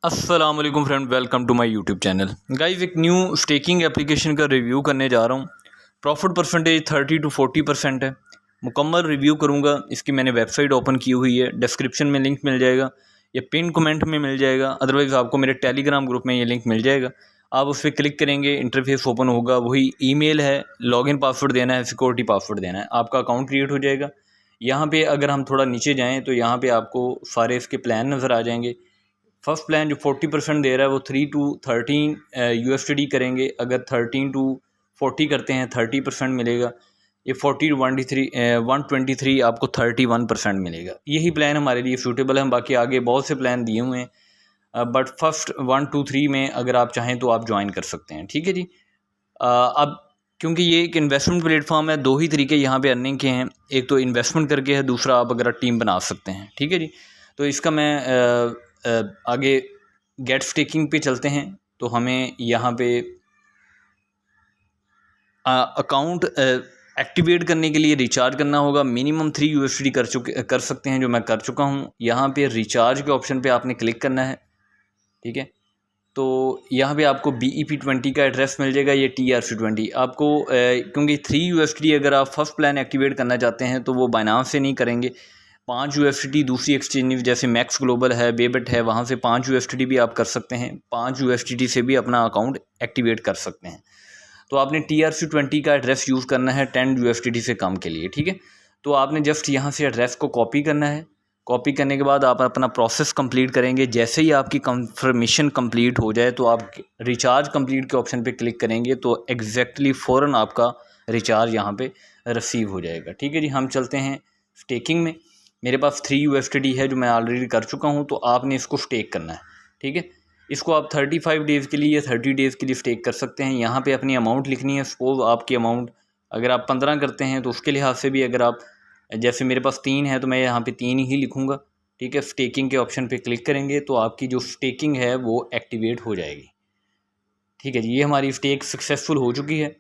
अस्सलाम वालेकुम friend, welcome to my YouTube channel. Guys, एक न्यू स्टेकिंग एप्लीकेशन का रिव्यू करने जा रहा हूँ। प्रॉफिट परसेंटेज 30 to 40% है। मुकम्मल रिव्यू करूँगा। इसकी मैंने वेबसाइट ओपन की हुई है, डिस्क्रिप्शन में लिंक मिल जाएगा या पिन कमेंट में मिल जाएगा, अदरवाइज़ आपको मेरे टेलीग्राम ग्रुप में ये लिंक मिल जाएगा। आप उस पर क्लिक करेंगे, इंटरफेस ओपन होगा, वही ईमेल है, लॉगिन पासवर्ड देना है, सिक्योरिटी पासवर्ड देना है, आपका अकाउंट क्रिएट हो जाएगा। यहाँ पे अगर हम थोड़ा नीचे जाएँ तो यहाँ पे आपको सारे इसके प्लान नज़र आ जाएंगे। फर्स्ट प्लान जो 40% दे रहा है वो 3 to 13 USD करेंगे। अगर 13 to 40 करते हैं 30% मिलेगा। ये 40 to 123 आपको 31% मिलेगा। यही प्लान हमारे लिए सूटेबल है। बाकी आगे बहुत से प्लान दिए हुए हैं, बट फर्स्ट 1 2 3 में अगर आप चाहें तो आप ज्वाइन कर सकते हैं। ठीक है जी। अब क्योंकि ये एक इन्वेस्टमेंट प्लेटफॉर्म है, दो ही तरीके यहाँ पे अर्निंग के हैं। एक तो इन्वेस्टमेंट करके है, दूसरा आप अगर टीम बना सकते हैं। ठीक है जी। तो इसका मैं आगे गेट स्टेकिंग पे चलते हैं। तो हमें यहाँ पे अकाउंट एक्टिवेट करने के लिए रिचार्ज करना होगा। मिनिमम 3 USD कर सकते हैं, जो मैं कर चुका हूँ। यहाँ पे रिचार्ज के ऑप्शन पे आपने क्लिक करना है। ठीक है। तो यहाँ पे आपको BEP20 का एड्रेस मिल जाएगा, ये TRC20 आपको क्योंकि 3 USD अगर आप फर्स्ट प्लान एक्टिवेट करना चाहते हैं तो वो बाइनांस से नहीं करेंगे। 5 USD दूसरी एक्सचेंज जैसे मैक्स ग्लोबल है, बेबेट है, वहाँ से 5 USD भी आप कर सकते हैं। 5 USD से भी अपना अकाउंट एक्टिवेट कर सकते हैं। तो आपने TRC20 का एड्रेस यूज़ करना है 10 USD से कम के लिए। ठीक है। तो आपने जस्ट यहाँ से एड्रेस को कॉपी करना है। कॉपी करने के बाद आप अपना प्रोसेस कंप्लीट करेंगे। जैसे ही आपकी कंफर्मेशन कंप्लीट हो जाए तो आप रिचार्ज कंप्लीट के ऑप्शन पे क्लिक करेंगे तो एग्जैक्टली फ़ौरन आपका रिचार्ज यहाँ पे रिसीव हो जाएगा। ठीक है जी। हम चलते हैं स्टेकिंग में। मेरे पास 3 USD है जो मैं ऑलरेडी कर चुका हूँ। तो आपने इसको स्टेक करना है। ठीक है। इसको आप 35 डेज़ के लिए या 30 डेज़ के लिए स्टेक कर सकते हैं। यहाँ पे अपनी अमाउंट लिखनी है। सपोज आपकी अमाउंट अगर आप 15 करते हैं तो उसके लिहाज से भी, अगर आप जैसे मेरे पास 3 है तो मैं यहाँ पे 3 ही लिखूँगा। ठीक है। स्टेकिंग के ऑप्शन पे क्लिक करेंगे तो आपकी जो स्टेकिंग है वो एक्टिवेट हो जाएगी। ठीक है जी। ये हमारी स्टेक सक्सेसफुल हो चुकी है।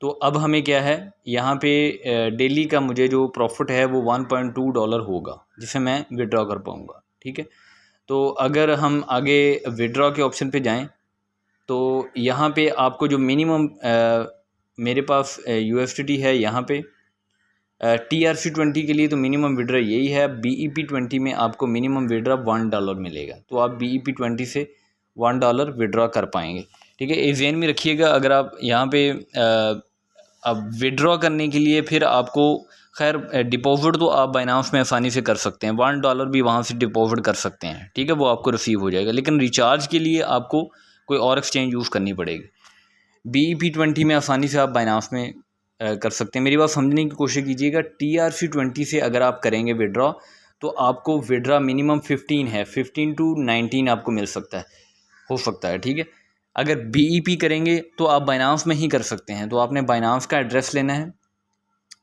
तो अब हमें क्या है, यहाँ पे डेली का मुझे जो प्रॉफिट है वो $1.2 होगा, जिसे मैं विड्रॉ कर पाऊँगा। ठीक है। तो अगर हम आगे विड्रॉ के ऑप्शन पे जाएं तो यहाँ पे आपको जो मिनिमम मेरे पास USD है, यहाँ पे TRC20 के लिए तो मिनिमम विड्रॉ यही है। BEP20 में आपको मिनिमम विड्रॉ $1 मिलेगा। तो आप BEP20 से $1 विड्रॉ कर पाएंगे। ठीक है। इस ज़हन में रखिएगा। अगर आप यहाँ पे अब विड्रॉ करने के लिए फिर आपको खैर डिपॉजिट तो आप बाइनांस में आसानी से कर सकते हैं। $1 भी वहाँ से डिपॉजिट कर सकते हैं। ठीक है। वो आपको रिसीव हो जाएगा। लेकिन रिचार्ज के लिए आपको कोई और एक्सचेंज यूज़ करनी पड़ेगी। BEP20 में आसानी से आप बाइनांस में कर सकते हैं। मेरी बात समझने की कोशिश कीजिएगा। TRC20 से अगर आप करेंगे विड्रॉ तो आपको विड्रॉ मिनिमम 15 है, 15 to 19 आपको मिल सकता है, हो सकता है। ठीक है। अगर BEP करेंगे तो आप बाइनांस में ही कर सकते हैं। तो आपने बाइनांस का एड्रेस लेना है।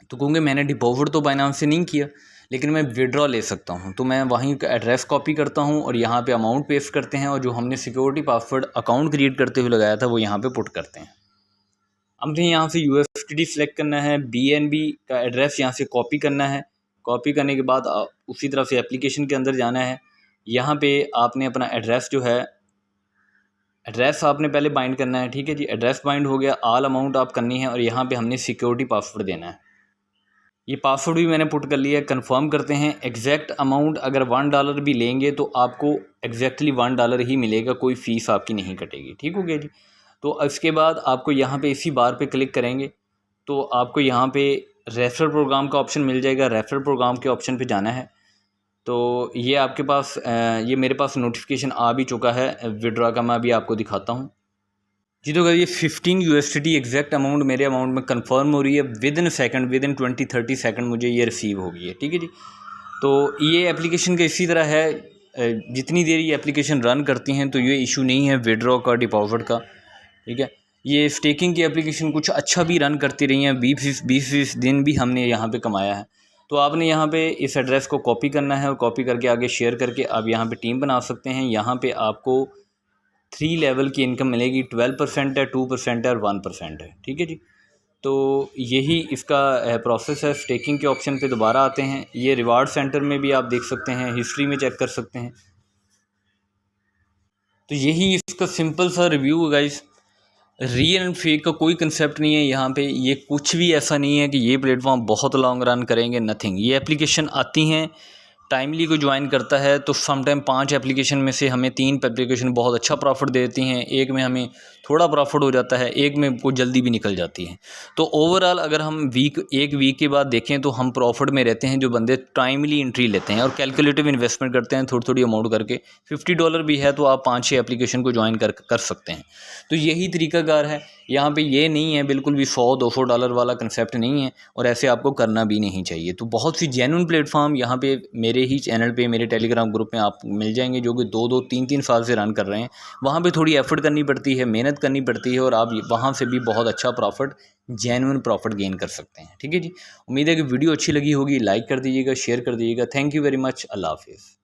तो क्योंकि मैंने डिपॉजिट तो बाइनांस से नहीं किया, लेकिन मैं विड्रॉ ले सकता हूं, तो मैं वहीं का एड्रेस कॉपी करता हूं और यहाँ पे अमाउंट पेस्ट करते हैं और जो हमने सिक्योरिटी पासवर्ड अकाउंट क्रिएट करते हुए लगाया था वो यहाँ पे पुट करते हैं। हमने यहाँ से USD सेलेक्ट करना है। BNB का एड्रेस यहाँ से कॉपी करना है। कॉपी करने के बाद उसी तरह से एप्लीकेशन के अंदर जाना है। यहाँ पे आपने अपना एड्रेस जो है, एड्रेस आपने पहले बाइंड करना है। ठीक है जी। एड्रेस बाइंड हो गया। ऑल अमाउंट आप करनी है और यहाँ पे हमने सिक्योरिटी पासवर्ड देना है। ये पासवर्ड भी मैंने पुट कर लिया है। कंफर्म करते हैं। एग्जैक्ट अमाउंट अगर $1 भी लेंगे तो आपको एग्जैक्टली $1 ही मिलेगा, कोई फ़ीस आपकी नहीं कटेगी। ठीक हो गया जी। तो इसके बाद आपको यहाँ पे इसी बार पे क्लिक करेंगे तो आपको यहाँ पे रेफरल प्रोग्राम का ऑप्शन मिल जाएगा। रेफरल प्रोग्राम के ऑप्शन पे जाना है। तो ये आपके पास ये मेरे पास नोटिफिकेशन आ भी चुका है विड्रॉ का। मैं अभी आपको दिखाता हूँ जी। तो अगर ये 15 USD एग्जैक्ट अमाउंट मेरे अमाउंट में कंफर्म हो रही है, विद इन 20-30 सेकंड मुझे ये रिसीव हो गई है। ठीक है जी। तो ये एप्लीकेशन का इसी तरह है। जितनी देर ये एप्लीकेशन रन करती हैं तो ये इशू नहीं है विड्रॉ का, डिपॉजिट का। ठीक है। ये स्टेकिंग की एप्लीकेशन कुछ अच्छा भी रन करती रही हैं। 20 दिन भी हमने यहाँ पे कमाया है। तो आपने यहाँ पे इस एड्रेस को कॉपी करना है और कॉपी करके आगे शेयर करके आप यहाँ पे टीम बना सकते हैं। यहाँ पे आपको 3 लेवल की इनकम मिलेगी। 12% है, 2% है और 1% है। ठीक है जी। तो यही इसका प्रोसेस है। स्टेकिंग के ऑप्शन पे दोबारा आते हैं। ये रिवार्ड सेंटर में भी आप देख सकते हैं, हिस्ट्री में चेक कर सकते हैं। तो यही इसका सिंपल सा रिव्यू है गाइस। रियल एंड फेक का कोई कंसेप्ट नहीं है यहाँ पे, ये कुछ भी ऐसा नहीं है कि ये प्लेटफॉर्म बहुत लॉन्ग रन करेंगे, नथिंग। ये एप्लीकेशन आती हैं, टाइमली को ज्वाइन करता है तो समटाइम 5 एप्लीकेशन में से हमें 3 एप्लीकेशन बहुत अच्छा प्रॉफिट देती हैं, एक में हमें थोड़ा प्रॉफिट हो जाता है, एक में को जल्दी भी निकल जाती है। तो ओवरऑल अगर हम एक वीक के बाद देखें तो हम प्रॉफिट में रहते हैं जो बंदे टाइमली एंट्री लेते हैं और कैलकुलेटिव इन्वेस्टमेंट करते हैं थोड़ी थोड़ी अमाउंट करके। $50 भी है तो आप 5-6 एप्लीकेशन को ज्वाइन कर सकते हैं। तो यही तरीकाकार है यहाँ पे, ये नहीं है बिल्कुल भी $100-200 वाला कंसेप्ट नहीं है और ऐसे आपको करना भी नहीं चाहिए। तो बहुत सी जेन्युइन प्लेटफॉर्म यहाँ पे मेरे ही चैनल पे, मेरे टेलीग्राम ग्रुप में आप मिल जाएंगे जो कि 2-2, 3-3 साल से रन कर रहे हैं। वहाँ पे थोड़ी एफर्ट करनी पड़ती है, मेहनत करनी पड़ती है और आप वहाँ से भी बहुत अच्छा प्रॉफिट, जेन्युइन प्रॉफिट गेन कर सकते हैं। ठीक है जी, उम्मीद है कि वीडियो अच्छी लगी होगी, लाइक कर दीजिएगा, शेयर कर दीजिएगा। थैंक यू वेरी मच, अल्लाह हाफिज़।